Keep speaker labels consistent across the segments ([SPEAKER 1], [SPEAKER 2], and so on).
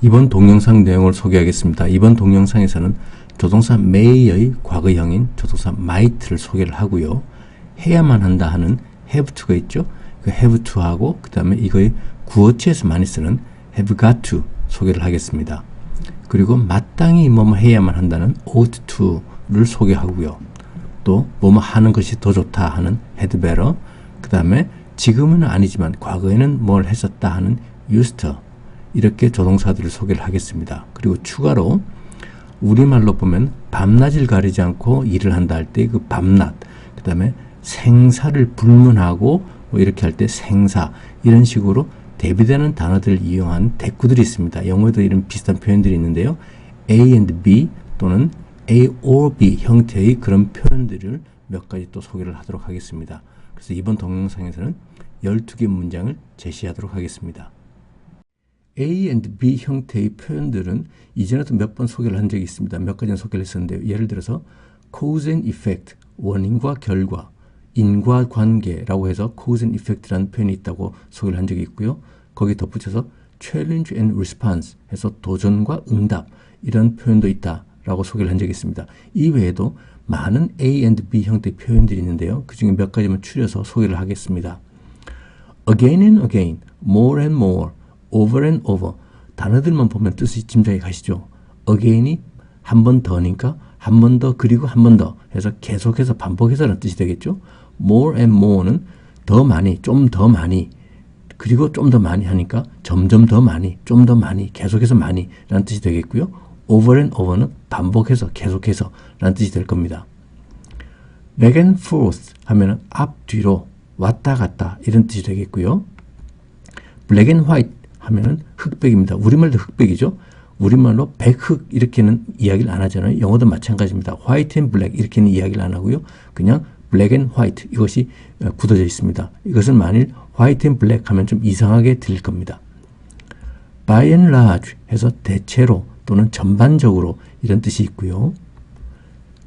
[SPEAKER 1] 이번 동영상 내용을 소개하겠습니다. 이번 동영상에서는 조동사 may의 과거형인 조동사 might를 소개를 하고요. 해야만 한다 하는 have to가 있죠. 그 have to하고 그 다음에 이거의 구어체에서 많이 쓰는 have got to 소개를 하겠습니다. 그리고 마땅히 뭐뭐 해야만 한다는 ought to를 소개하고요. 또 뭐뭐 하는 것이 더 좋다 하는 had better, 그 다음에 지금은 아니지만 과거에는 뭘 했었다 하는 used to, 이렇게 조동사들을 소개를 하겠습니다. 그리고 추가로 우리말로 보면 밤낮을 가리지 않고 일을 한다 할 때 그 밤낮, 그 다음에 생사를 불문하고 뭐 이렇게 할 때 생사, 이런 식으로 대비되는 단어들을 이용한 대꾸들이 있습니다. 영어에도 이런 비슷한 표현들이 있는데요. A and B 또는 A or B 형태의 그런 표현들을 몇 가지 또 소개를 하도록 하겠습니다. 그래서 이번 동영상에서는 12개 문장을 제시하도록 하겠습니다. A and B 형태의 표현들은 이전에도 몇 번 소개를 한 적이 있습니다. 몇 가지는 소개를 했었는데요. 예를 들어서 cause and effect, 원인과 결과, 인과관계라고 해서 cause and effect라는 표현이 있다고 소개를 한 적이 있고요. 거기 덧붙여서 challenge and response 해서 도전과 응답, 이런 표현도 있다라고 소개를 한 적이 있습니다. 이외에도 많은 A and B 형태의 표현들이 있는데요. 그 중에 몇 가지만 추려서 소개를 하겠습니다. again and again, more and more, over and over, 단어들만 보면 뜻이 짐작이 가시죠. again이 한 번 더니까 한 번 더 그리고 한 번 더 해서 계속해서 반복해서라는 뜻이 되겠죠. more and more는 더 많이, 좀 더 많이, 그리고 좀 더 많이 하니까 점점 더 많이, 좀 더 많이, 계속해서 많이 라는 뜻이 되겠고요. over and over는 반복해서 계속해서 라는 뜻이 될 겁니다. back and forth 하면은 앞뒤로 왔다 갔다 이런 뜻이 되겠고요. black and white 하면은 흑백입니다. 우리말도 흑백이죠. 우리말로 백흑 이렇게는 이야기를 안 하잖아요. 영어도 마찬가지입니다. white and black 이렇게는 이야기를 안 하고요. 그냥 black and white 이것이 굳어져 있습니다. 이것은 만일 white and black 하면 좀 이상하게 들릴 겁니다. by and large 해서 대체로 또는 전반적으로 이런 뜻이 있고요.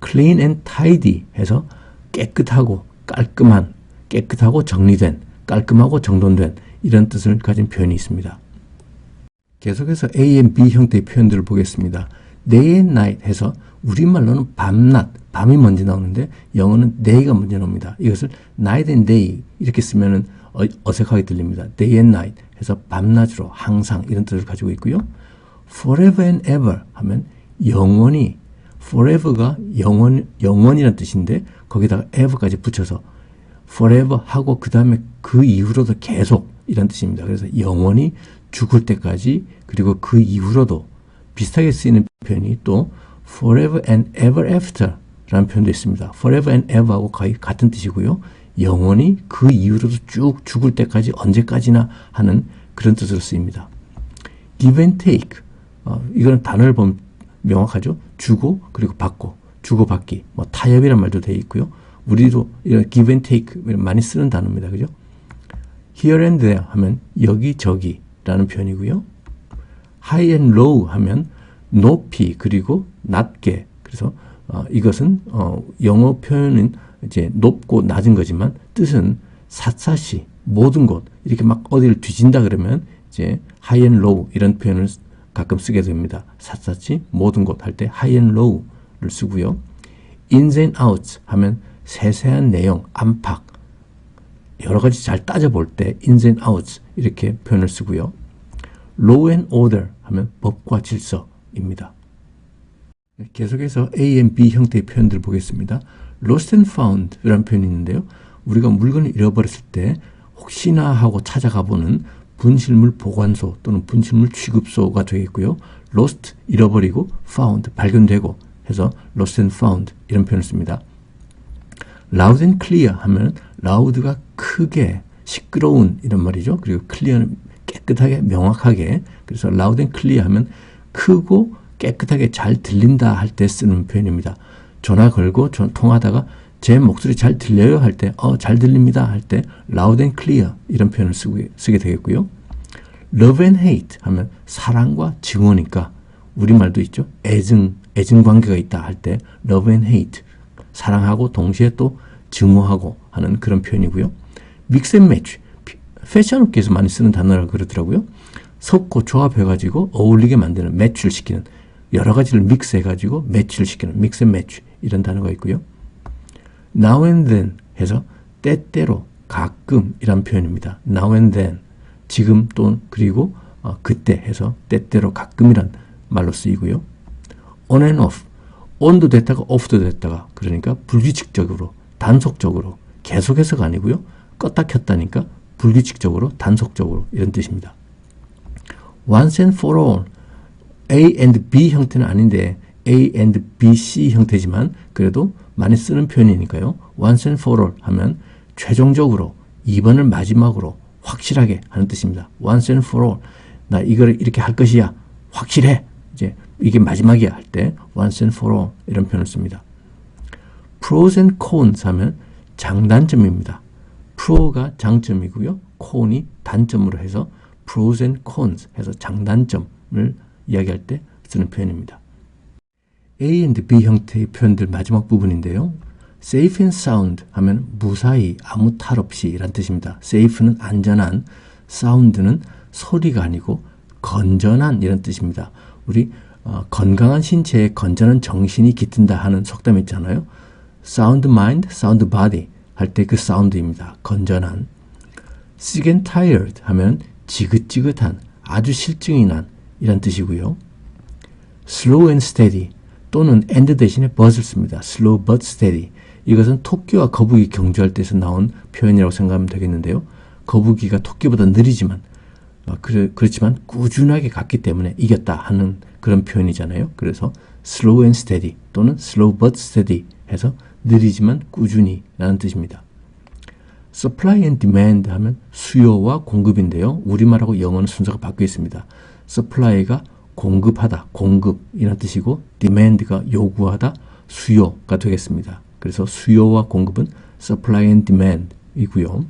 [SPEAKER 1] clean and tidy 해서 깨끗하고 깔끔한, 깨끗하고 정리된, 깔끔하고 정돈된 이런 뜻을 가진 표현이 있습니다. 계속해서 A and B 형태의 표현들을 보겠습니다. day and night 해서 우리말로는 밤낮, 밤이 먼저 나오는데 영어는 day가 먼저 나옵니다. 이것을 night and day 이렇게 쓰면은 어색하게 들립니다. day and night 해서 밤낮으로 항상 이런 뜻을 가지고 있고요. forever and ever 하면 영원히, forever가 영원이라는 뜻인데 거기다가 ever까지 붙여서 forever 하고 그 다음에 그 이후로도 계속 이란 뜻입니다. 그래서 영원히 죽을 때까지, 그리고 그 이후로도 비슷하게 쓰이는 표현이 또 forever and ever after 라는 표현도 있습니다. forever and ever 하고 거의 같은 뜻이고요. 영원히 그 이후로도 쭉 죽을 때까지 언제까지나 하는 그런 뜻으로 쓰입니다. give and take, 이거는 단어를 보면 명확하죠. 주고 그리고 받고, 주고받기, 뭐 타협이란 말도 되어 있고요. 우리도 이런 give and take 많이 쓰는 단어입니다. 그죠? here and there 하면 여기저기 라는 표현이고요. high and low 하면 높이 그리고 낮게. 그래서 이것은 영어 표현은 이제 높고 낮은 거지만 뜻은 샅샅이 모든 곳 이렇게 막 어디를 뒤진다 그러면 이제 high and low 이런 표현을 가끔 쓰게 됩니다. 샅샅이 모든 곳 할 때 high and low를 쓰고요. ins and outs 하면 세세한 내용, 안팎, 여러 가지 잘 따져볼 때 ins and outs 이렇게 표현을 쓰고요. law and order 하면 법과 질서입니다. 계속해서 A and B 형태의 표현들을 보겠습니다. lost and found 이라는 표현이 있는데요. 우리가 물건을 잃어버렸을 때 혹시나 하고 찾아가 보는 분실물 보관소 또는 분실물 취급소가 되겠고요. lost, 잃어버리고, found, 발견되고 해서 lost and found 이런 표현을 씁니다. loud and clear 하면 loud가 크게, 시끄러운 이런 말이죠. 그리고 clear는 깨끗하게, 명확하게. 그래서 loud and clear 하면 크고 깨끗하게 잘 들린다 할 때 쓰는 표현입니다. 전화 걸고 통화하다가 제 목소리 잘 들려요 할 때 잘 들립니다 할 때 loud and clear 이런 표현을 쓰게 되겠고요. love and hate 하면 사랑과 증오니까 우리말도 있죠. 애증 관계가 있다 할 때 love and hate, 사랑하고 동시에 또 증오하고 하는 그런 표현이고요. mix and match, 패션업계에서 많이 쓰는 단어라고 그러더라고요. 섞고 조합해가지고 어울리게 만드는, 매치를 시키는, 여러 가지를 믹스해가지고 매치를 시키는, 믹스 앤 매치 이런 단어가 있고요. now and then 해서 때때로, 가끔 이란 표현입니다. now and then, 지금 또 그리고 그때 해서 때때로 가끔이란 말로 쓰이고요. on and off, on도 됐다가 off도 됐다가, 그러니까 불규칙적으로, 단속적으로, 계속해서가 아니고요. 껐다 켰다니까 불규칙적으로, 단속적으로 이런 뜻입니다. once and for all, A and B 형태는 아닌데 A and B, C 형태지만 그래도 많이 쓰는 표현이니까요. once and for all 하면 최종적으로, 이번을 마지막으로, 확실하게 하는 뜻입니다. once and for all, 나 이걸 이렇게 할 것이야, 확실해, 이제 이게 마지막이야 할 때 once and for all 이런 표현을 씁니다. pros and cons 하면 장단점입니다. pro가 장점이고요. con이 단점으로 해서 pros and cons 해서 장단점을 이야기할 때 쓰는 표현입니다. A and B 형태의 표현들 마지막 부분인데요. safe and sound 하면 무사히, 아무 탈 없이 이란 뜻입니다. safe는 안전한, sound는 소리가 아니고 건전한 이런 뜻입니다. 우리 건강한 신체에 건전한 정신이 깃든다 하는 속담 있잖아요. sound mind, sound body 할 때 그 sound입니다. 건전한. sick and tired 하면 지긋지긋한, 아주 실증이 난 이란 뜻이고요. slow and steady 또는 and 대신에 but을 씁니다. slow but steady. 이것은 토끼와 거북이 경주할 때에서 나온 표현이라고 생각하면 되겠는데요. 거북이가 토끼보다 느리지만 그렇지만 꾸준하게 갔기 때문에 이겼다 하는 그런 표현이잖아요. 그래서 slow and steady 또는 slow but steady 해서 느리지만 꾸준히 라는 뜻입니다. supply and demand 하면 수요와 공급인데요. 우리말하고 영어는 순서가 바뀌어 있습니다. supply가 공급하다, 공급이라는 뜻이고 demand가 요구하다, 수요가 되겠습니다. 그래서 수요와 공급은 supply and demand 이고요.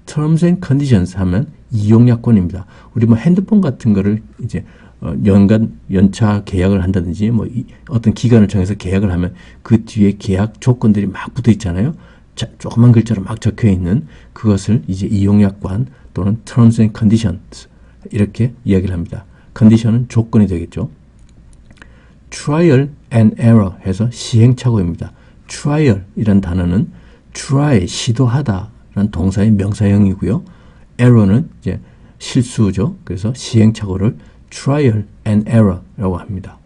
[SPEAKER 1] terms and conditions 하면 이용약관입니다. 우리 뭐 핸드폰 같은 거를 이제 연차 계약을 한다든지 어떤 기간을 정해서 계약을 하면 그 뒤에 계약 조건들이 막 붙어 있잖아요. 조그만 글자로 막 적혀 있는 그것을 이제 이용약관 또는 terms and conditions 이렇게 이야기를 합니다. 컨디션은 조건이 되겠죠. trial and error 해서 시행착오입니다. trial 이란 단어는 try, 시도하다 라는 동사의 명사형이고요. error는 이제 실수죠. 그래서 시행착오를 trial and error라고 합니다.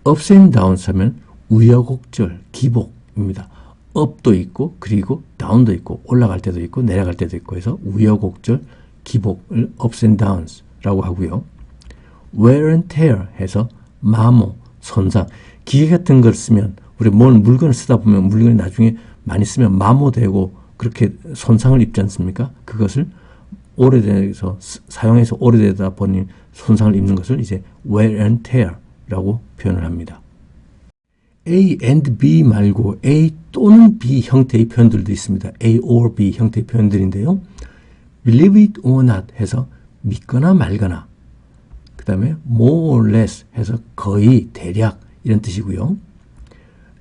[SPEAKER 1] ups and downs 하면 우여곡절, 기복입니다. up도 있고 그리고 down도 있고 올라갈 때도 있고 내려갈 때도 있고 해서 우여곡절, 기복을 ups and downs라고 하고요. wear and tear 해서 마모, 손상, 기계 같은 걸 쓰면 우리 물건을 쓰다 보면 물건이 나중에 많이 쓰면 마모되고 그렇게 손상을 입지 않습니까? 그것을 오래돼서 사용해서 오래되다 보니 손상을 입는 것을 이제 wear and tear라고 표현을 합니다. A and B 말고 A 또는 B 형태의 표현들도 있습니다. A or B 형태의 표현들인데요. believe it or not 해서 믿거나 말거나, 그 다음에 more or less 해서 거의, 대략 이런 뜻이고요.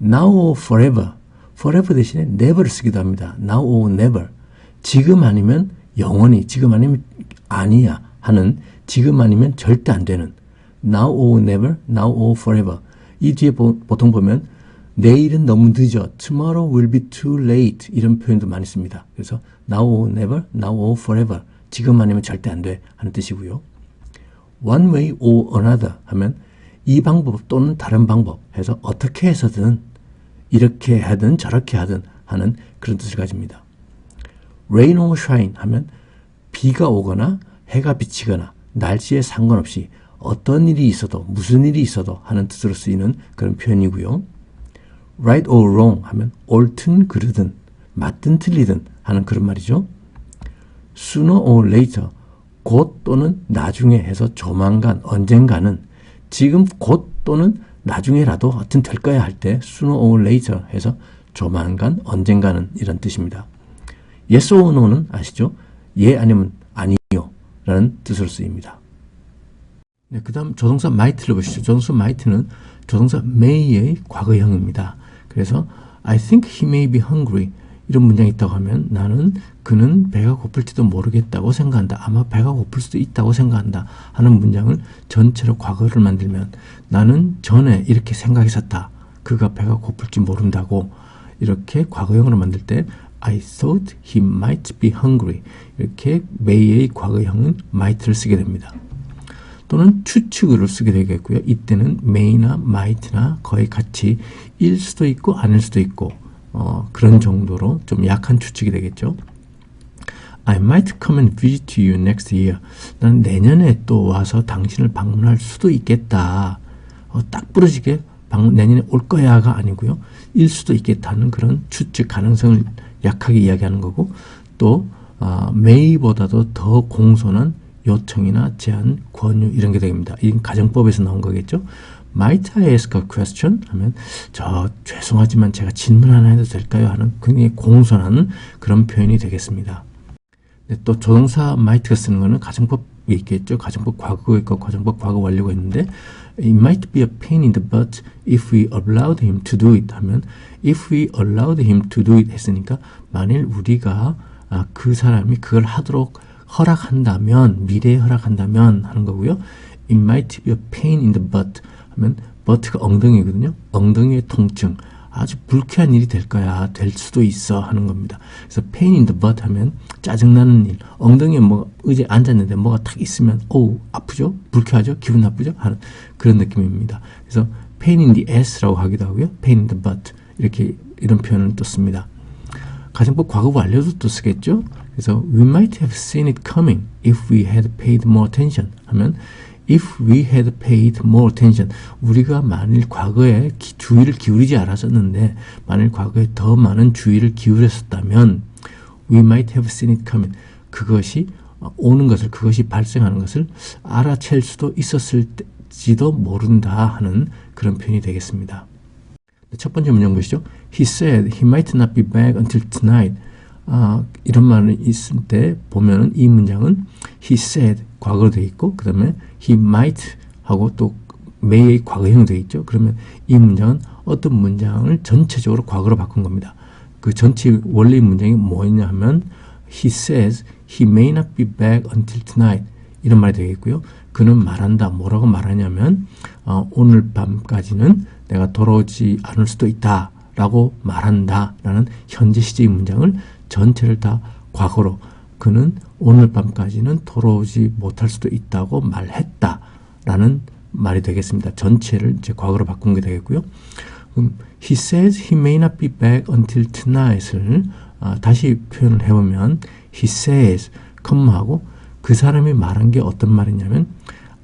[SPEAKER 1] now or forever, forever 대신에 never를 쓰기도 합니다. now or never, 지금 아니면 영원히, 지금 아니면 아니야 하는, 지금 아니면 절대 안 되는 now or never, now or forever. 이 뒤에 보통 보면 내일은 너무 늦어, tomorrow will be too late 이런 표현도 많이 씁니다. 그래서 now or never, now or forever, 지금 아니면 절대 안 돼 하는 뜻이고요. one way or another 하면 이 방법 또는 다른 방법 해서 어떻게 해서든, 이렇게 하든 저렇게 하든 하는 그런 뜻을 가집니다. rain or shine 하면 비가 오거나 해가 비치거나 날씨에 상관없이 어떤 일이 있어도, 무슨 일이 있어도 하는 뜻으로 쓰이는 그런 표현이고요. right or wrong 하면 옳든 그르든, 맞든 틀리든 하는 그런 말이죠. sooner or later, 곧 또는 나중에 해서 조만간, 언젠가는, 지금 곧 또는 나중에라도 하여튼 될 거야 할 때 sooner or later 해서 조만간, 언젠가는 이런 뜻입니다. yes or no는 아시죠? 예 아니면 아니요 라는 뜻으로 쓰입니다. 네, 그 다음 조동사 might를 보시죠. 조동사 might는 조동사 may의 과거형입니다. 그래서 I think he may be hungry. 이런 문장이 있다고 하면 나는 그는 배가 고플지도 모르겠다고 생각한다. 아마 배가 고플 수도 있다고 생각한다. 하는 문장을 전체로 과거를 만들면 나는 전에 이렇게 생각했었다. 그가 배가 고플지 모른다고. 이렇게 과거형으로 만들 때 I thought he might be hungry. 이렇게 may의 과거형은 might를 쓰게 됩니다. 또는 추측을 쓰게 되겠고요. 이때는 may나 might나 거의 같이 일 수도 있고 아닐 수도 있고 그런 정도로 좀 약한 추측이 되겠죠. I might come and visit you next year. 나는 내년에 또 와서 당신을 방문할 수도 있겠다. 딱 부러지게 내년에 올 거야가 아니고요. 일 수도 있겠다는 그런 추측 가능성을 약하게 이야기하는 거고, 또 may보다도 더 공손한 요청이나 제안, 권유 이런 게 됩니다. 이건 가정법에서 나온 거겠죠. Might I ask a question? 하면 죄송하지만 제가 질문 하나 해도 될까요? 하는 굉장히 공손한 그런 표현이 되겠습니다. 또 조동사 might가 쓰는 거는 가정법이 있겠죠. 가정법 과거가 있고 가정법 과거 완료가 있는데 It might be a pain in the butt if we allowed him to do it 하면 if we allowed him to do it 했으니까 만일 우리가 그 사람이 그걸 하도록 허락한다면, 미래에 허락한다면 하는 거고요. It might be a pain in the butt 하면 butt가 엉덩이거든요. 엉덩이의 통증, 아주 불쾌한 일이 될 거야, 될 수도 있어 하는 겁니다. 그래서 pain in the butt 하면 짜증나는 일, 엉덩이에 의자에 앉았는데 뭐가 탁 있으면 아프죠? 불쾌하죠? 기분 나쁘죠? 하는 그런 느낌입니다. 그래서 pain in the ass라고 하기도 하고요. pain in the butt 이런 표현을 또 씁니다. 가정법 과거 완료도 또 쓰겠죠? 그래서 we might have seen it coming if we had paid more attention 하면 if we had paid more attention 우리가 만일 과거에 주의를 기울이지 않았었는데 만일 과거에 더 많은 주의를 기울였었다면 we might have seen it coming 그것이 오는 것을 그것이 발생하는 것을 알아챌 수도 있었을지도 모른다 하는 그런 표현이 되겠습니다. 첫 번째 문장 보시죠. He said he might not be back until tonight. 이런 말이 있을 때 보면은 이 문장은 he said 과거로 되어 있고 그 다음에 he might 하고 또 may의 과거형 되어 있죠. 그러면 이 문장은 어떤 문장을 전체적으로 과거로 바꾼 겁니다. 그 전체 원래 문장이 뭐였냐 하면 he says he may not be back until tonight 이런 말이 되겠고요. 그는 말한다. 뭐라고 말하냐면 오늘 밤까지는 내가 돌아오지 않을 수도 있다 라고 말한다 라는 현재 시제의 문장을 전체를 다 과거로 그는 오늘 밤까지는 돌아오지 못할 수도 있다고 말했다 라는 말이 되겠습니다. 전체를 이제 과거로 바꾼 게 되겠고요. 그럼 he says he may not be back until tonight을 다시 표현을 해보면 he says 컴마하고 그 사람이 말한 게 어떤 말이냐면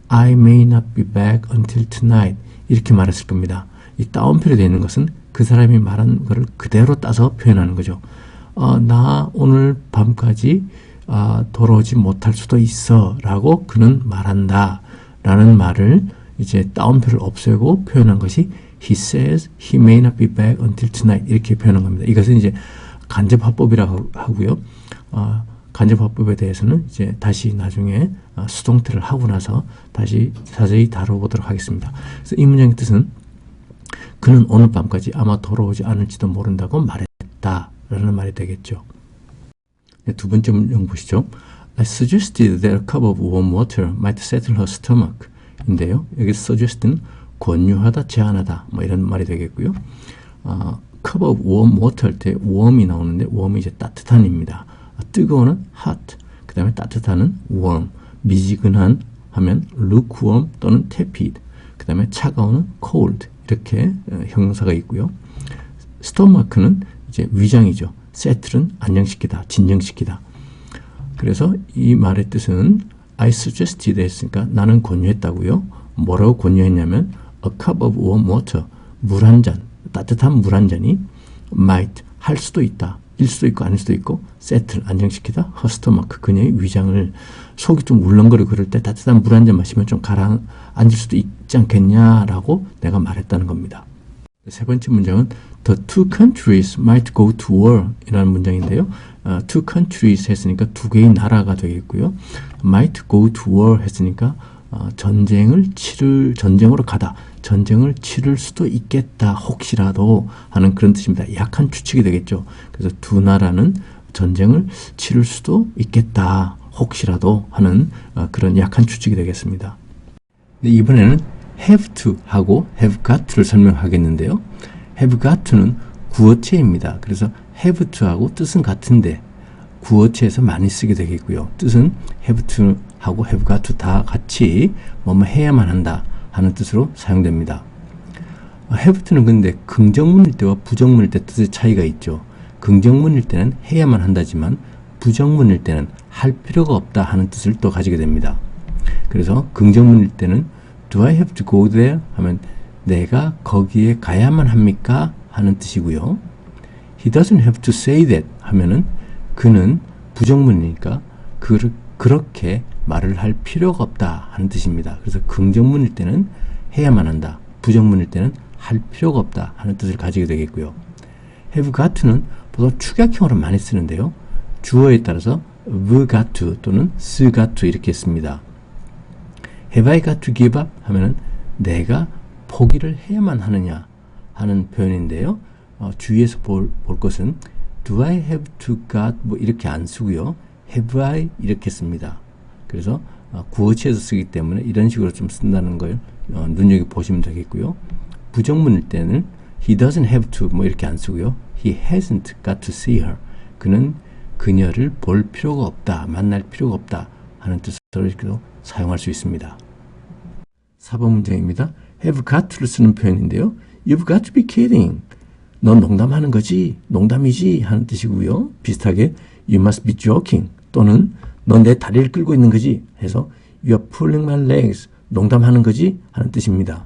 [SPEAKER 1] I may not be back until tonight 이렇게 말했을 겁니다. 이 따옴표로 되어 있는 것은 그 사람이 말한 것을 그대로 따서 표현하는 거죠. 나 오늘 밤까지 돌아오지 못할 수도 있어 라고 그는 말한다 라는 말을 이제 따옴표를 없애고 표현한 것이 he says he may not be back until tonight 이렇게 표현한 겁니다. 이것은 이제 간접화법이라고 하고요. 간접화법에 대해서는 이제 다시 나중에 수동태를 하고 나서 다시 자세히 다뤄보도록 하겠습니다. 그래서 이 문장의 뜻은 그는 오늘 밤까지 아마 돌아오지 않을지도 모른다고 말했다 라는 말이 되겠죠. 두 번째 문장 보시죠. I suggested that a cup of warm water might settle her stomach 인데요. 여기 suggest는 권유하다, 제안하다 뭐 이런 말이 되겠고요. cup of warm water 할 때 warm이 나오는데 warm이 이제 따뜻한입니다. 뜨거운은 hot, 그 다음에 따뜻한은 warm, 미지근한 하면 lukewarm 또는 tepid, 그 다음에 차가운은 cold 이렇게 형용사가 있고요. stomach는 이제 위장이죠. settle은 안정시키다, 진정시키다. 그래서 이 말의 뜻은 I suggested 했으니까 나는 권유했다고요. 뭐라고 권유했냐면 a cup of warm water, 물 한 잔, 따뜻한 물 한 잔이 might, 할 수도 있다. 일 수도 있고 아닐 수도 있고 settle, 안정시키다. her stomach, 그녀의 위장을 속이 좀 울렁거리고 그럴 때 따뜻한 물 한 잔 마시면 좀 가라앉을 수도 있지 않겠냐라고 내가 말했다는 겁니다. 세 번째 문장은 The two countries might go to war 이라는 문장인데요. two countries 했으니까 두 개의 나라가 되겠고요. might go to war 했으니까 전쟁으로 가다, 전쟁을 치를 수도 있겠다, 혹시라도 하는 그런 뜻입니다. 약한 추측이 되겠죠. 그래서 두 나라는 전쟁을 치를 수도 있겠다, 혹시라도 하는 그런 약한 추측이 되겠습니다. 이번에는 have to 하고 have got to를 설명하겠는데요. have got to는 구어체입니다. 그래서 have to 하고 뜻은 같은데 구어체에서 많이 쓰게 되겠고요. 뜻은 have to 하고 have got to 다 같이 뭐뭐 해야만 한다 하는 뜻으로 사용됩니다. have to는 근데 긍정문일 때와 부정문일 때 뜻의 차이가 있죠. 긍정문일 때는 해야만 한다지만 부정문일 때는 할 필요가 없다 하는 뜻을 또 가지게 됩니다. 그래서 긍정문일 때는 Do I have to go there? 하면 내가 거기에 가야만 합니까? 하는 뜻이고요. He doesn't have to say that 하면은 그는 부정문이니까 그렇게 말을 할 필요가 없다 하는 뜻입니다. 그래서 긍정문일 때는 해야만 한다, 부정문일 때는 할 필요가 없다 하는 뜻을 가지게 되겠고요. have got to는 보통 축약형으로 많이 쓰는데요. 주어에 따라서 have got to 또는 s got to 이렇게 씁니다. Have I got to give up? 하면은 내가 포기를 해야만 하느냐 하는 표현인데요. 주의해서 볼 것은 Do I have to got 뭐 이렇게 안 쓰고요. Have I 이렇게 씁니다. 그래서 구어체에서 쓰기 때문에 이런 식으로 좀 쓴다는 걸 눈여겨보시면 되겠고요. 부정문일 때는 He doesn't have to 뭐 이렇게 안 쓰고요. He hasn't got to see her. 그는 그녀를 볼 필요가 없다, 만날 필요가 없다 하는 뜻으로 이렇게도 사용할 수 있습니다. 4번 문장입니다. have got to를 쓰는 표현인데요. You've got to be kidding. 넌 농담하는 거지, 농담이지 하는 뜻이고요. 비슷하게 You must be joking 또는 넌 내 다리를 끌고 있는 거지 해서 You're pulling my legs. 농담하는 거지 하는 뜻입니다.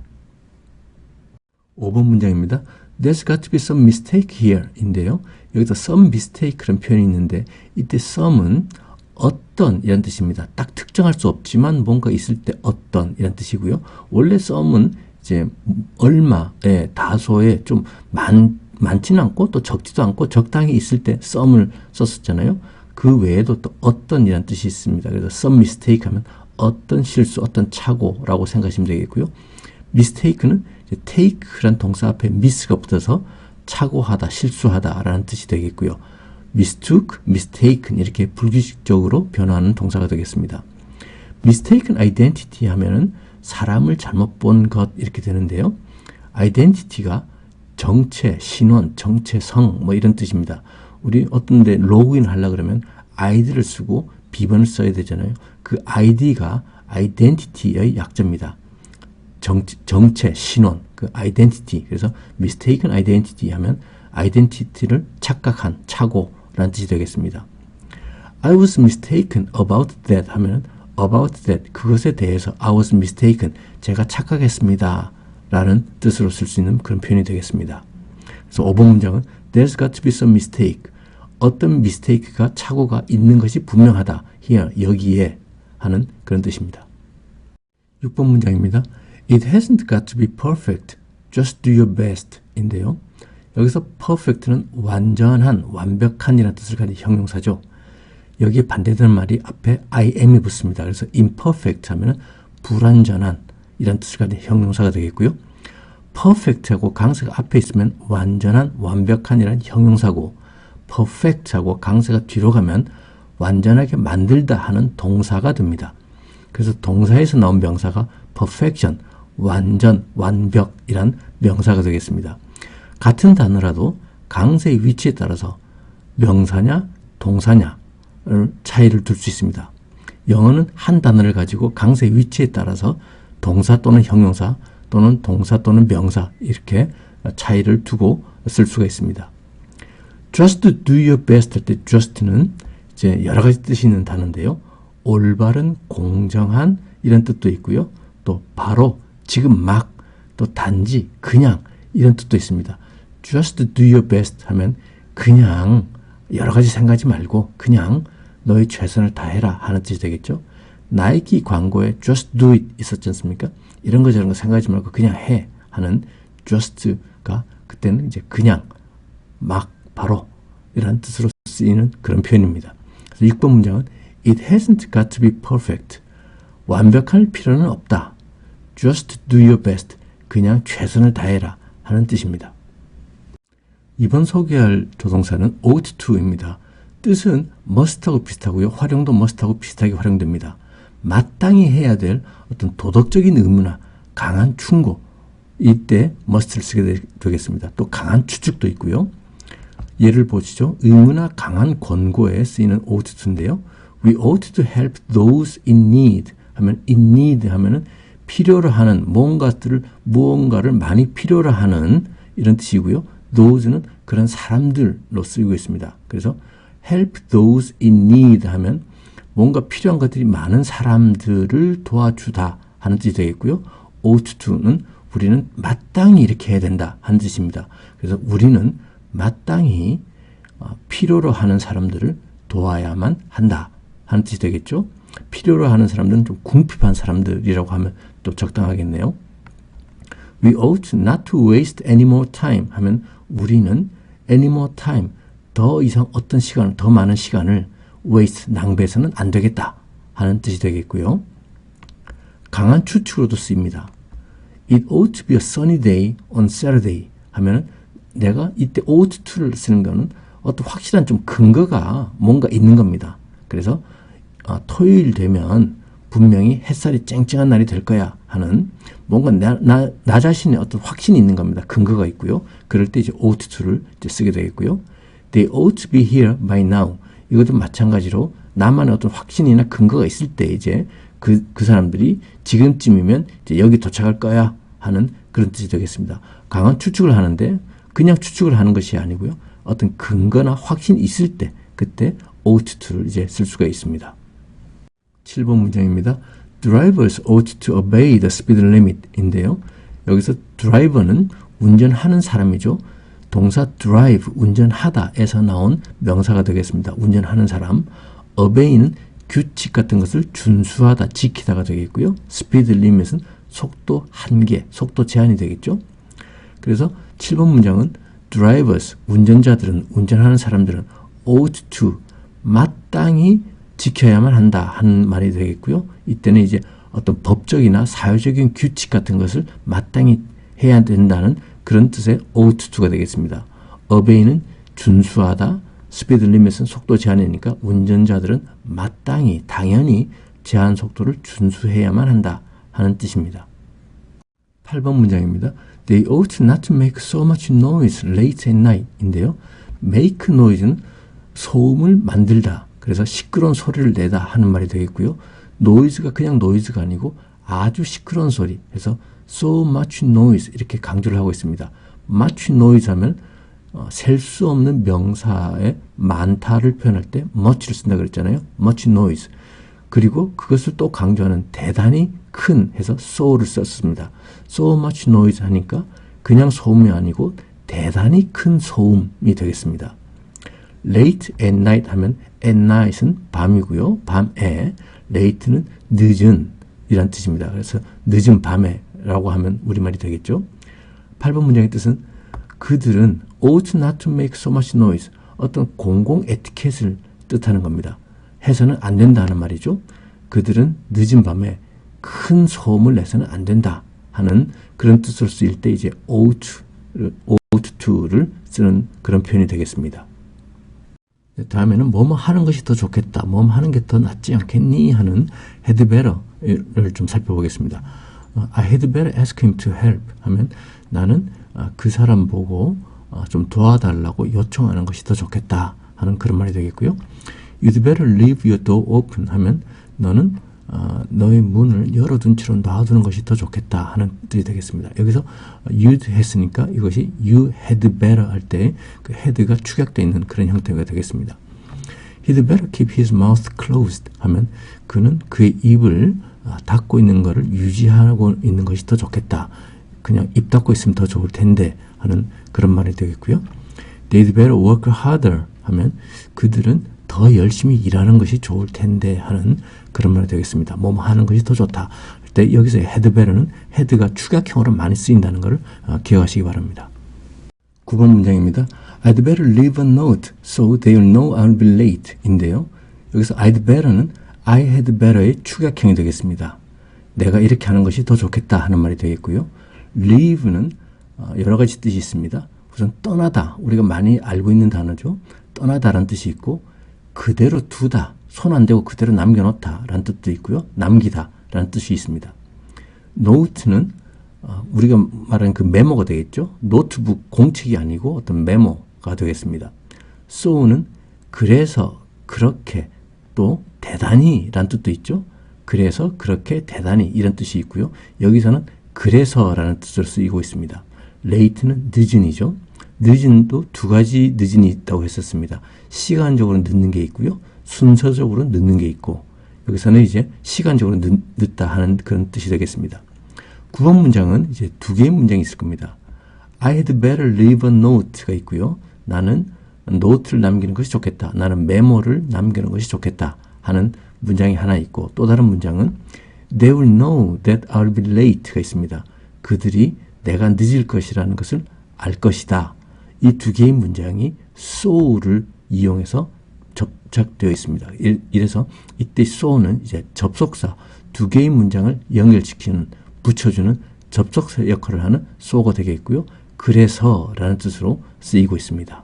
[SPEAKER 1] 5번 문장입니다. There's got to be some mistake here 인데요. 여기서 some mistake라는 표현이 있는데 이때 some은 어떤 이란 뜻입니다. 딱 특정할 수 없지만 뭔가 있을 때 어떤 이란 뜻이고요. 원래 some은 이제 얼마의 다소의 좀 많지는 않고 또 적지도 않고 적당히 있을 때 some을 썼었잖아요. 그 외에도 또 어떤 이란 뜻이 있습니다. 그래서 some mistake 하면 어떤 실수, 어떤 착오라고 생각하시면 되겠고요. mistake는 take란 동사 앞에 miss가 붙어서 착오하다, 실수하다 라는 뜻이 되겠고요. mistook, mistaken 이렇게 불규칙적으로 변화하는 동사가 되겠습니다. mistaken identity 하면은 사람을 잘못 본 것 이렇게 되는데요. identity가 정체, 신원, 정체성 뭐 이런 뜻입니다. 우리 어떤 데 로그인 하려고 그러면 아이디를 쓰고 비번을 써야 되잖아요. 그 아이디가 identity의 약자입니다. 정체, 신원, 그 identity. 그래서 mistaken identity 하면 identity를 착각한, 착오라는 뜻이 되겠습니다. I was mistaken about that 하면 about that, 그것에 대해서 I was mistaken, 제가 착각했습니다 라는 뜻으로 쓸 수 있는 그런 표현이 되겠습니다. 그래서 5번 문장은 There's got to be some mistake. 어떤 mistake가, 착오가 있는 것이 분명하다. here, 여기에 하는 그런 뜻입니다. 6번 문장입니다. It hasn't got to be perfect. Just do your best 인데요. 여기서 perfect는 완전한, 완벽한 이라는 뜻을 가진 형용사죠. 여기에 반대되는 말이 앞에 IM이 붙습니다. 그래서 imperfect 하면 불완전한 이라는 뜻을 가진 형용사가 되겠고요. perfect하고 강세가 앞에 있으면 완전한, 완벽한 이라는 형용사고 perfect하고 강세가 뒤로 가면 완전하게 만들다 하는 동사가 됩니다. 그래서 동사에서 나온 명사가 perfection, 완전, 완벽이란 명사가 되겠습니다. 같은 단어라도 강세의 위치에 따라서 명사냐, 동사냐 차이를 둘 수 있습니다. 영어는 한 단어를 가지고 강세의 위치에 따라서 동사 또는 형용사 또는 동사 또는 명사 이렇게 차이를 두고 쓸 수가 있습니다. Just do your best 할 때 just는 이제 여러 가지 뜻이 있는 단어인데요. 올바른, 공정한 이런 뜻도 있고요. 또 바로, 지금 막, 또 단지, 그냥 이런 뜻도 있습니다. Just do your best 하면 그냥 여러 가지 생각하지 말고 그냥 너의 최선을 다해라 하는 뜻이 되겠죠. 나이키 광고에 just do it 있었지 않습니까? 이런 거 저런 거 생각하지 말고 그냥 해 하는 just가 그때는 이제 그냥, 막, 바로 이런 뜻으로 쓰이는 그런 표현입니다. 그래서 6번 문장은 It hasn't got to be perfect. 완벽할 필요는 없다. Just do your best. 그냥 최선을 다해라 하는 뜻입니다. 이번 소개할 조동사는 ought to입니다. 뜻은 must하고 비슷하고요. 활용도 must하고 비슷하게 활용됩니다. 마땅히 해야 될 어떤 도덕적인 의무나 강한 충고, 이때 must를 쓰게 되겠습니다. 또 강한 추측도 있고요. 예를 보시죠. 의무나 강한 권고에 쓰이는 ought to인데요. We ought to help those in need 하면 in need 하면은 필요로 하는 무언가를 많이 필요로 하는 이런 뜻이고요. those는 그런 사람들로 쓰이고 있습니다. 그래서 help those in need 하면 뭔가 필요한 것들이 많은 사람들을 도와주다 하는 뜻이 되겠고요. ought to는 우리는 마땅히 이렇게 해야 된다 하는 뜻입니다. 그래서 우리는 마땅히 필요로 하는 사람들을 도와야만 한다 하는 뜻이 되겠죠. 필요로 하는 사람들은 좀 궁핍한 사람들이라고 하면 또 적당하겠네요. We ought not to waste any more time 하면 우리는 any more time 더 이상 어떤 시간을 더 많은 시간을 waste 낭비해서는 안 되겠다 하는 뜻이 되겠고요. 강한 추측으로도 쓰입니다. It ought to be a sunny day on Saturday 하면 내가 이때 ought to를 쓰는 거는 어떤 확실한 좀 근거가 뭔가 있는 겁니다. 그래서 토요일 되면 분명히 햇살이 쨍쨍한 날이 될 거야 하는 뭔가 나 자신의 어떤 확신이 있는 겁니다. 근거가 있고요. 그럴 때 이제 ought to를 이제 쓰게 되겠고요. They ought to be here by now. 이것도 마찬가지로 나만의 어떤 확신이나 근거가 있을 때 이제 그 사람들이 지금쯤이면 이제 여기 도착할 거야 하는 그런 뜻이 되겠습니다. 강한 추측을 하는데 그냥 추측을 하는 것이 아니고요. 어떤 근거나 확신이 있을 때 그때 ought to를 이제 쓸 수가 있습니다. 7번 문장입니다. Drivers ought to obey the speed limit 인데요. 여기서 드라이버는 운전하는 사람이죠. 동사 drive, 운전하다에서 나온 명사가 되겠습니다. 운전하는 사람. obey는 규칙 같은 것을 준수하다, 지키다가 되겠고요. speed limit은 속도 한계, 속도 제한이 되겠죠. 그래서 7번 문장은 drivers, 운전자들은, 운전하는 사람들은 ought to, 마땅히 지켜야만 한다 하는 말이 되겠고요. 이때는 이제 어떤 법적이나 사회적인 규칙 같은 것을 마땅히 해야 된다는 그런 뜻의 ought to가 되겠습니다. obey는 준수하다, speed limit은 속도 제한이니까 운전자들은 마땅히, 당연히 제한 속도를 준수해야만 한다 하는 뜻입니다. 8번 문장입니다. They ought not to make so much noise late at night 인데요. make noise는 소음을 만들다. 그래서 시끄러운 소리를 내다 하는 말이 되겠고요. noise가 그냥 noise가 아니고 아주 시끄러운 소리. 그래서 so much noise 이렇게 강조를 하고 있습니다. much noise 하면 셀 수 없는 명사의 많다를 표현할 때 much를 쓴다 그랬잖아요. much noise. 그리고 그것을 또 강조하는 대단히 큰 해서 so를 썼습니다. so much noise 하니까 그냥 소음이 아니고 대단히 큰 소음이 되겠습니다. late at night 하면 at night은 밤이고요. 밤에 late는 늦은 이란 뜻입니다. 그래서 늦은 밤에 라고 하면 우리말이 되겠죠. 8번 문장의 뜻은 그들은 ought not to make so much noise 어떤 공공 에티켓을 뜻하는 겁니다. 해서는 안 된다 하는 말이죠. 그들은 늦은 밤에 큰 소음을 내서는 안 된다 하는 그런 뜻으로 쓰일 때 이제 ought to를 쓰는 그런 표현이 되겠습니다. 다음에는 뭐뭐 하는 것이 더 좋겠다, 뭐뭐 하는 게 더 낫지 않겠니 하는 had better를 좀 살펴보겠습니다. I had better ask him to help 하면 나는 그 사람 보고 좀 도와달라고 요청하는 것이 더 좋겠다 하는 그런 말이 되겠고요. You'd better leave your door open 하면 너는 너의 문을 열어둔 채로 놔두는 것이 더 좋겠다 하는 뜻이 되겠습니다. 여기서 you'd 했으니까 이것이 you had better 할 때 그 had가 축약되어 있는 그런 형태가 되겠습니다. He'd better keep his mouth closed 하면 그는 그의 입을 닫고 있는 것을 유지하고 있는 것이 더 좋겠다. 그냥 입 닫고 있으면 더 좋을 텐데 하는 그런 말이 되겠고요. They'd better work harder 하면 그들은 더 열심히 일하는 것이 좋을 텐데 하는 그런 말이 되겠습니다. 뭐뭐 하는 것이 더 좋다. 할 때 여기서 had better는 had가 축약형으로 많이 쓰인다는 것을 기억하시기 바랍니다. 9번 문장입니다. I'd better leave a note so they'll know I'll be late 인데요. 여기서 I'd better는 I had better의 축약형이 되겠습니다. 내가 이렇게 하는 것이 더 좋겠다 하는 말이 되겠고요. leave는 여러 가지 뜻이 있습니다. 우선 떠나다, 우리가 많이 알고 있는 단어죠. 떠나다라는 뜻이 있고, 그대로 두다, 손 안 대고 그대로 남겨놓다 라는 뜻도 있고요. 남기다 라는 뜻이 있습니다. note는 우리가 말하는 그 메모가 되겠죠. 노트북 공책이 아니고 어떤 메모가 되겠습니다. so는 그래서, 그렇게, 또 대단히 라는 뜻도 있죠. 그래서, 그렇게, 대단히 이런 뜻이 있고요. 여기서는 그래서 라는 뜻으로 쓰이고 있습니다. late는 늦은이죠. 늦은도 두 가지 늦은이 있다고 했었습니다. 시간적으로 늦는 게 있고요. 순서적으로 늦는 게 있고, 여기서는 이제 시간적으로 늦다 하는 그런 뜻이 되겠습니다. 9번 문장은 이제 두 개의 문장이 있을 겁니다. I had better leave a note가 있고요. 나는 노트를 남기는 것이 좋겠다. 나는 메모를 남기는 것이 좋겠다 하는 문장이 하나 있고, 또 다른 문장은 They will know that I'll be late가 있습니다. 그들이 내가 늦을 것이라는 것을 알 것이다. 이 두 개의 문장이 so를 이용해서 접착되어 있습니다. 이래서 이때 so는 이제 접속사, 두 개의 문장을 연결시키는, 붙여주는 접속사 역할을 하는 so가 되겠고요. 그래서 라는 뜻으로 쓰이고 있습니다.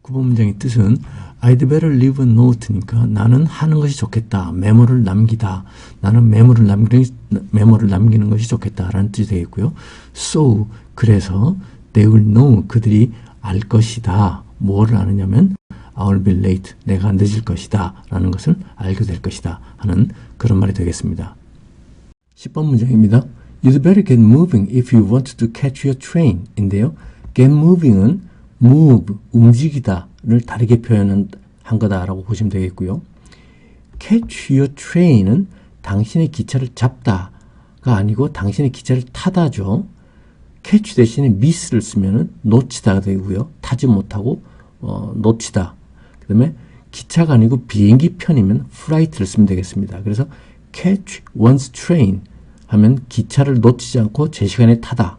[SPEAKER 1] 9번 문장의 뜻은 I'd better leave a note니까 나는 하는 것이 좋겠다. 메모를 남기다. 나는 메모를 남기는 것이 좋겠다 라는 뜻이 되겠고요. So, 그래서 they will know, 그들이 알 것이다. 뭐를 아느냐면 I'll be late, 내가 늦을 것이다 라는 것을 알게 될 것이다 하는 그런 말이 되겠습니다. 10번 문장입니다. You'd better get moving if you want to catch your train 인데요. get moving은 move, 움직이다를 다르게 표현한 거다라고 보시면 되겠고요. catch your train은 당신의 기차를 잡다가 아니고 당신의 기차를 타다죠. catch 대신에 miss를 쓰면은 놓치다가 되고요. 타지 못하고 놓치다. 그 다음에 기차가 아니고 비행기 편이면 flight를 쓰면 되겠습니다. 그래서 catch one's train 하면 기차를 놓치지 않고 제 시간에 타다.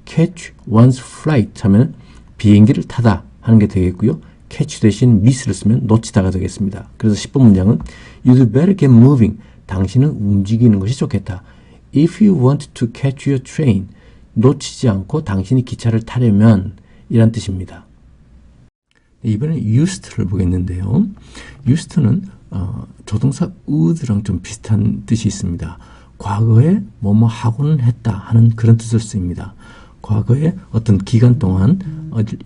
[SPEAKER 1] catch one's flight 하면 비행기를 타다 하는 게 되겠고요. catch 대신 miss를 쓰면 놓치다가 되겠습니다. 그래서 10번 문장은 You'd better get moving. 당신은 움직이는 것이 좋겠다. If you want to catch your train. 놓치지 않고 당신이 기차를 타려면 이란 뜻입니다. 이번엔 used를 보겠는데요. used는 조동사 would랑 좀 비슷한 뜻이 있습니다. 과거에 뭐뭐 하고는 했다 하는 그런 뜻을 쓰입니다. 과거에 어떤 기간 동안,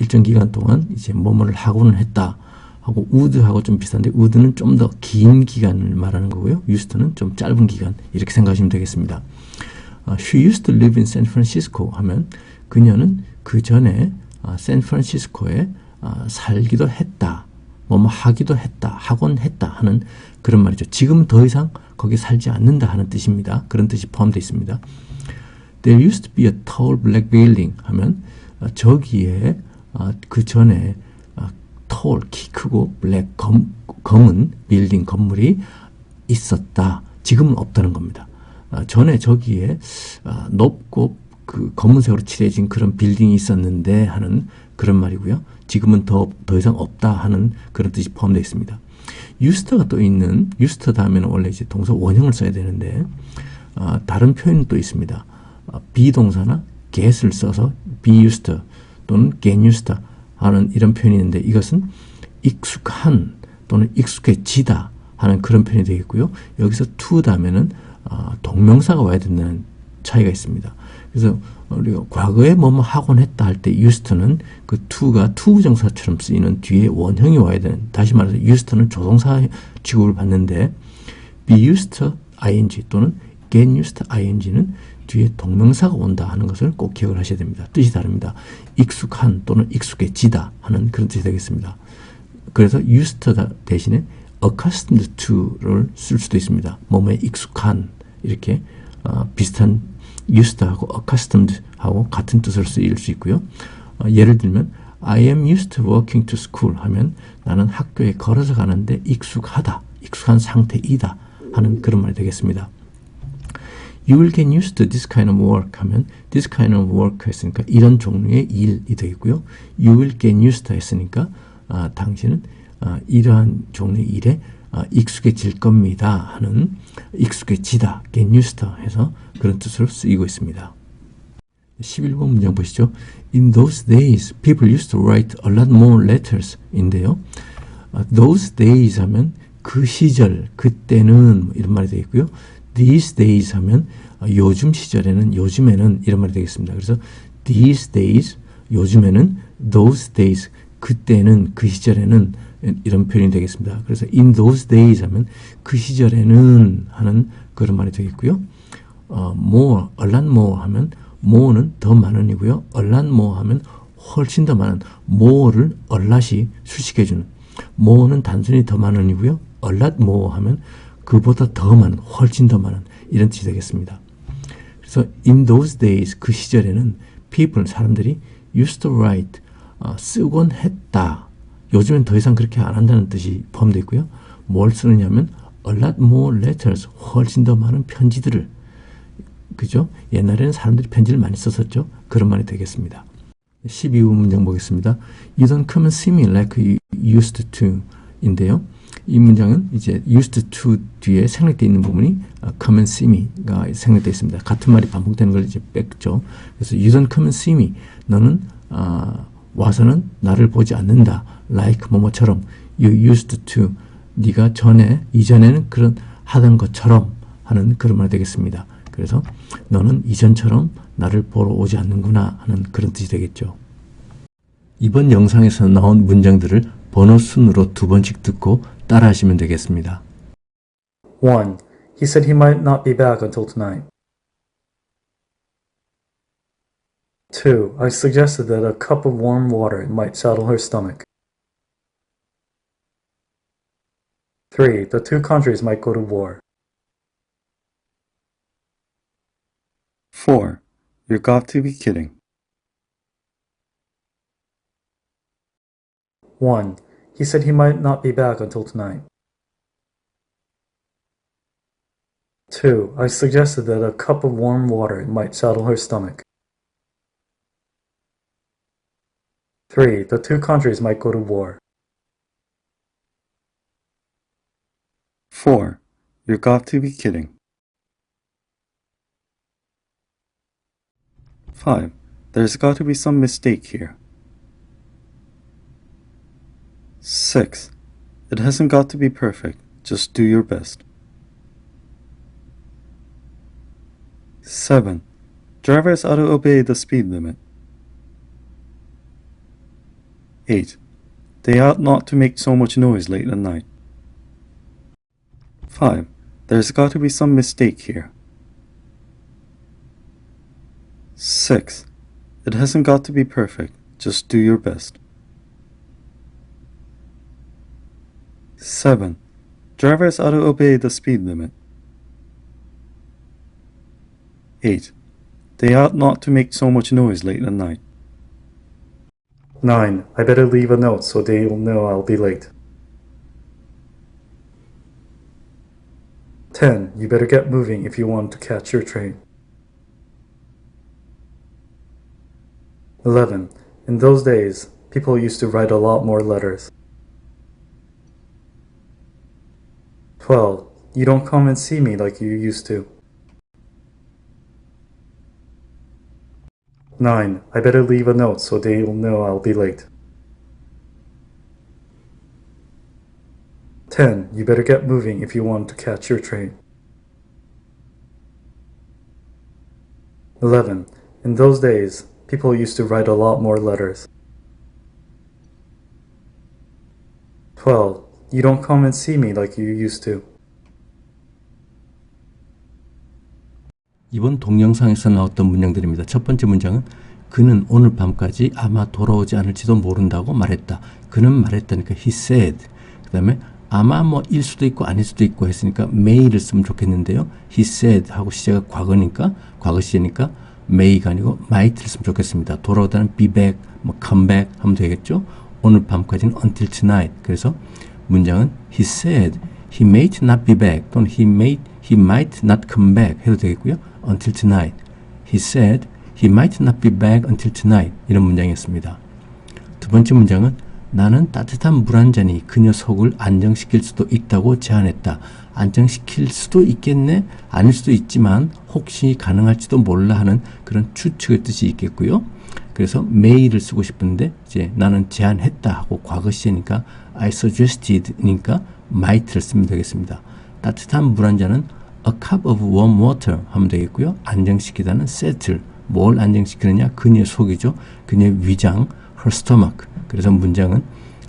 [SPEAKER 1] 일정 기간 동안 이제 뭐뭐를 하고는 했다 하고 would하고 좀 비슷한데 would는 좀 더 긴 기간을 말하는 거고요. used는 좀 짧은 기간 이렇게 생각하시면 되겠습니다. She used to live in San Francisco 하면 그녀는 그 전에 샌프란시스코에 살기도 했다. 뭐뭐 하기도 했다. 하곤 했다 하는 그런 말이죠. 지금 더 이상 거기 살지 않는다 하는 뜻입니다. 그런 뜻이 포함되어 있습니다. There used to be a tall black building 하면 저기에 그 전에 tall, 키 크고 black, 검은 빌딩, 건물이 있었다. 지금은 없다는 겁니다. 전에 저기에 높고 그 검은색으로 칠해진 그런 빌딩이 있었는데 하는 그런 말이고요. 지금은 더 이상 없다 하는 그런 뜻이 포함되어 있습니다. used가 또 있는, used 다음에는 원래 이제 동사 원형을 써야 되는데 다른 표현은 또 있습니다. 비동사나 get을 써서 be used 또는 get used 하는 이런 표현이 있는데 이것은 익숙한 또는 익숙해지다 하는 그런 표현이 되겠고요. 여기서 to 다음에는 동명사가 와야 된다는 차이가 있습니다. 그래서 우리가 과거에 뭐뭐 하곤 했다 할 때 used는 그 to가 to 부정사처럼 쓰이는 뒤에 원형이 와야 되는, 다시 말해서 used는 조동사 취급을 받는데 be used ing 또는 get used ing는 뒤에 동명사가 온다 하는 것을 꼭 기억을 하셔야 됩니다. 뜻이 다릅니다. 익숙한 또는 익숙해지다 하는 그런 뜻이 되겠습니다. 그래서 used 대신에 accustomed to를 쓸 수도 있습니다. 몸에 익숙한 이렇게 비슷한 used하고 accustomed하고 같은 뜻을 쓰일 수 있고요. 예를 들면 I am used to walking to school 하면 나는 학교에 걸어서 가는데 익숙하다, 익숙한 상태이다 하는 그런 말이 되겠습니다. You will get used to this kind of work 하면 this kind of work 했으니까 이런 종류의 일이 되겠고요. You will get used to 했으니까 당신은 이러한 종류의 일에 익숙해질 겁니다 하는 익숙해지다, get used to 해서 그런 뜻으로 쓰이고 있습니다. 11번 문장 보시죠. In those days, people used to write a lot more letters 인데요. those days 하면 그 시절, 그때는 이런 말이 되겠고요. these days 하면 요즘 시절에는, 요즘에는 이런 말이 되겠습니다. 그래서 these days, 요즘에는, those days, 그때는, 그 시절에는 이런 표현이 되겠습니다. 그래서 in those days 하면 그 시절에는 하는 그런 말이 되겠고요. more, a lot more 하면 more는 더 많은이고요. a lot more 하면 훨씬 더 많은, more를 a lot이 수식해주는, more는 단순히 더 많은이고요. a lot more 하면 그보다 더 많은, 훨씬 더 많은 이런 뜻이 되겠습니다. 그래서 in those days, 그 시절에는 people, 사람들이 used to write, 쓰곤 했다. 요즘엔 더 이상 그렇게 안 한다는 뜻이 포함되어 있고요. 뭘 쓰느냐면 a lot more letters, 훨씬 더 많은 편지들을, 그죠? 옛날에는 사람들이 편지를 많이 썼었죠. 그런 말이 되겠습니다. 12번 문장 보겠습니다. You don't come and see me like you used to 인데요. 이 문장은 이제 used to 뒤에 생략되어 있는 부분이 come and see me가 생략되어 있습니다. 같은 말이 반복되는 걸 이제 뺐죠. 그래서 you don't come and see me, 너는 와서는 나를 보지 않는다. like 뭐뭐처럼, you used to, 네가 이전에는 그런 하던 것처럼 하는 그런 말이 되겠습니다. 그래서 너는 이전처럼 나를 보러 오지 않는구나 하는 그런 뜻이 되겠죠. 이번 영상에서 나온 문장들을 번호 순으로 두 번씩 듣고 따라 하시면 되겠습니다.
[SPEAKER 2] 1. He said he might not be back until tonight. 2. I suggested that a cup of warm water might settle her stomach. 3. The two countries might go to war.
[SPEAKER 3] 4. You got to be kidding.
[SPEAKER 2] 1. He said he might not be back until tonight. 2. I suggested that a cup of warm water might settle her stomach. 3. The two countries might go to war.
[SPEAKER 3] 4. You got to be kidding. 5. There's got to be some mistake here. 6. It hasn't got to be perfect. Just do your best. 7. Drivers ought to obey the speed limit. 8. They ought not to make so much noise late at night. 5. There's got to be some mistake here. 6. It hasn't got to be perfect. Just do your best. 7. Drivers ought to obey the speed limit. 8. They ought not to make so much noise late at night.
[SPEAKER 2] 9. I better leave a note so they'll know I'll be late. 10. You better get moving if you want to catch your train. 11. In those days, people used to write a lot more letters. 12. You don't come and see me like you used to. 9. I better leave a note so they'll know I'll be late. 10. You better get moving if you want to catch your train. 11. In those days, people used to write a lot more letters. 12. You don't come and see me like you used to.
[SPEAKER 1] 이번 동영상에서 나왔던 문장들입니다. 첫 번째 문장은 그는 오늘 밤까지 아마 돌아오지 않을지도 모른다고 말했다. 그는 말했다니까 he said. 그 다음에 아마 일 수도 있고 아닐 수도 있고 했으니까 may를 쓰면 좋겠는데요. he said 하고 시제가 과거니까, 과거 시제니까 may가 아니고 might를 쓰면 좋겠습니다. 돌아오다는 be back, come back 하면 되겠죠. 오늘 밤까지는 until tonight. 그래서 문장은 he said he might not be back 또는 he might not come back 해도 되겠고요. until tonight. He said he might not be back until tonight. 이런 문장이었습니다. 두 번째 문장은 나는 따뜻한 물 한 잔이 그녀 속을 안정시킬 수도 있다고 제안했다. 안정시킬 수도 있겠네? 아닐 수도 있지만 혹시 가능할지도 몰라 하는 그런 추측의 뜻이 있겠고요. 그래서 may를 쓰고 싶은데 이제 나는 제안했다 하고 과거 시제니까 I suggested니까 might를 쓰면 되겠습니다. 따뜻한 물 한 잔은 a cup of warm water 하면 되겠고요. 안정시키다는 settle. 뭘 안정시키느냐? 그녀의 속이죠. 그녀의 위장, her stomach. 그래서 문장은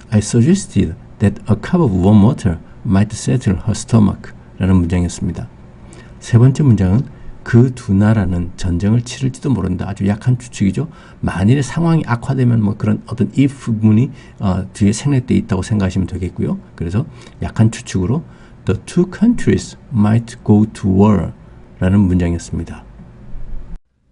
[SPEAKER 1] I suggested that a cup of warm water might settle her stomach 라는 문장이었습니다. 세 번째 문장은 그 두 나라는 전쟁을 치를지도 모른다. 아주 약한 추측이죠. 만일에 상황이 악화되면 뭐 그런 어떤 if 문이 뒤에 생략되어 있다고 생각하시면 되겠고요. 그래서 약한 추측으로 The two countries might go to war 라는 문장이었습니다.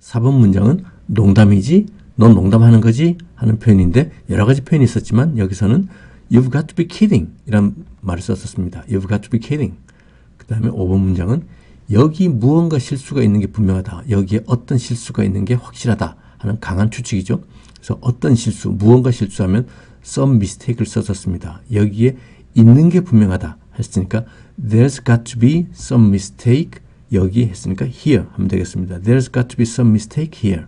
[SPEAKER 1] 4번 문장은 농담이지? 넌 농담하는 거지? 하는 표현인데 여러 가지 표현이 있었지만 여기서는 You've got to be kidding 이란 말을 썼었습니다. You've got to be kidding. 그 다음에 5번 문장은 여기 무언가 실수가 있는 게 분명하다. 여기에 어떤 실수가 있는 게 확실하다 하는 강한 추측이죠. 그래서 어떤 실수, 무언가 실수하면 some mistake를 썼었습니다. 여기에 있는 게 분명하다 했으니까 There's got to be some mistake 여기 했으니까 here 하면 되겠습니다. There's got to be some mistake here.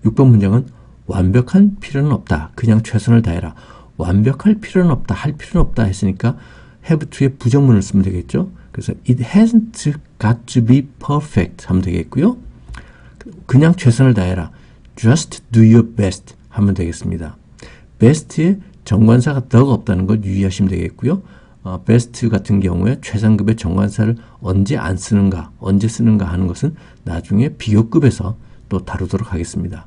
[SPEAKER 1] 6번 문장은 완벽한 필요는 없다. 그냥 최선을 다해라. 완벽할 필요는 없다. 할 필요는 없다 했으니까 have to의 부정문을 쓰면 되겠죠. 그래서 it hasn't got to be perfect 하면 되겠고요. 그냥 최선을 다해라. just do your best 하면 되겠습니다. best에 정관사가 더가 없다는 걸 유의하시면 되겠고요. best 같은 경우에 최상급의 정관사를 언제 안 쓰는가, 언제 쓰는가 하는 것은 나중에 비교급에서 또 다루도록 하겠습니다.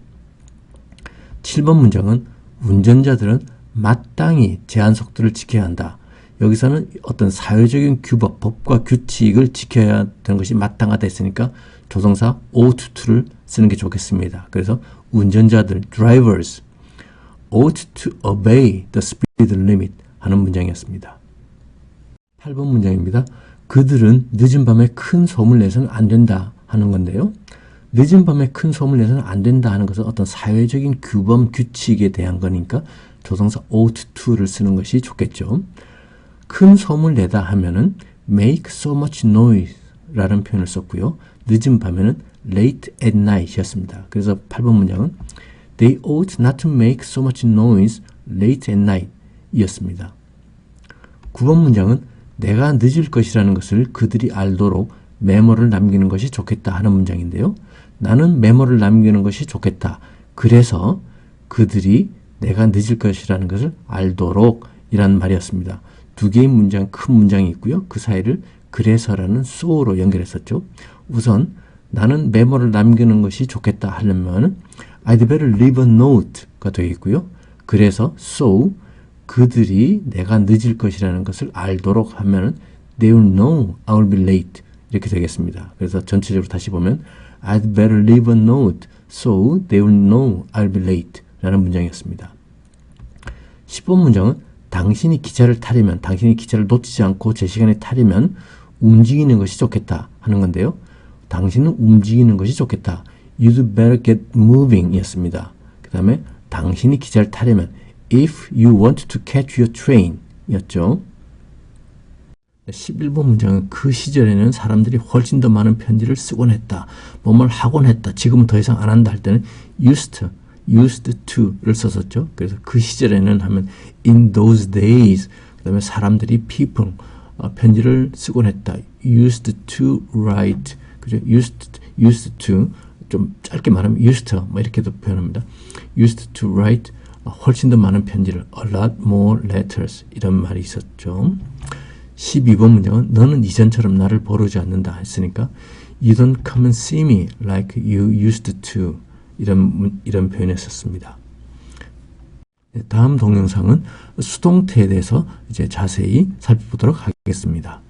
[SPEAKER 1] 7번 문장은 운전자들은 마땅히 제한 속도를 지켜야 한다. 여기서는 어떤 사회적인 규범, 법과 규칙을 지켜야 되는 것이 마땅하다 했으니까 조동사 ought to를 쓰는 게 좋겠습니다. 그래서 운전자들, drivers, ought to obey the speed limit 하는 문장이었습니다. 8번 문장입니다. 그들은 늦은 밤에 큰 소음을 내서는 안 된다 하는 건데요. 늦은 밤에 큰 소음을 내서는 안 된다 하는 것은 어떤 사회적인 규범, 규칙에 대한 거니까 조동사 ought to를 쓰는 것이 좋겠죠. 큰 소음을 내다 하면은 make so much noise 라는 표현을 썼고요. 늦은 밤에는 late at night 이었습니다. 그래서 8번 문장은 They ought not to make so much noise late at night 이었습니다. 9번 문장은 내가 늦을 것이라는 것을 그들이 알도록 메모를 남기는 것이 좋겠다 하는 문장인데요. 나는 메모를 남기는 것이 좋겠다. 그래서 그들이 내가 늦을 것이라는 것을 알도록 이란 말이었습니다. 두 개의 문장, 큰 문장이 있고요. 그 사이를 그래서라는 so로 연결했었죠. 우선 나는 메모를 남기는 것이 좋겠다 하려면 I'd better leave a note가 되겠고요. 그래서 so 그들이 내가 늦을 것이라는 것을 알도록 하면 They will know I'll be late 이렇게 되겠습니다. 그래서 전체적으로 다시 보면 I'd better leave a note so they will know I'll be late 라는 문장이었습니다. 10번 문장은 당신이 기차를 타려면, 당신이 기차를 놓치지 않고 제 시간에 타려면 움직이는 것이 좋겠다 하는 건데요. 당신은 움직이는 것이 좋겠다. You'd better get moving 이었습니다. 그 다음에 당신이 기차를 타려면 If you want to catch your train 이었죠. 11번 문장은 그 시절에는 사람들이 훨씬 더 많은 편지를 쓰곤 했다. 뭐뭘 하곤 했다. 지금은 더 이상 안 한다 할 때는 used to를 썼었죠. 그래서 그 시절에는 하면 in those days 그 다음에 사람들이 people 편지를 쓰곤 했다. used to write 그죠? used to 좀 짧게 말하면 used to 뭐 이렇게도 표현합니다. used to write 훨씬 더 많은 편지를 a lot more letters 이런 말이 있었죠. 12번 문장은 너는 이전처럼 나를 보르지 않는다 했으니까 You don't come and see me like you used to 이런 표현을 썼습니다. 다음 동영상은 수동태에 대해서 이제 자세히 살펴보도록 하겠습니다.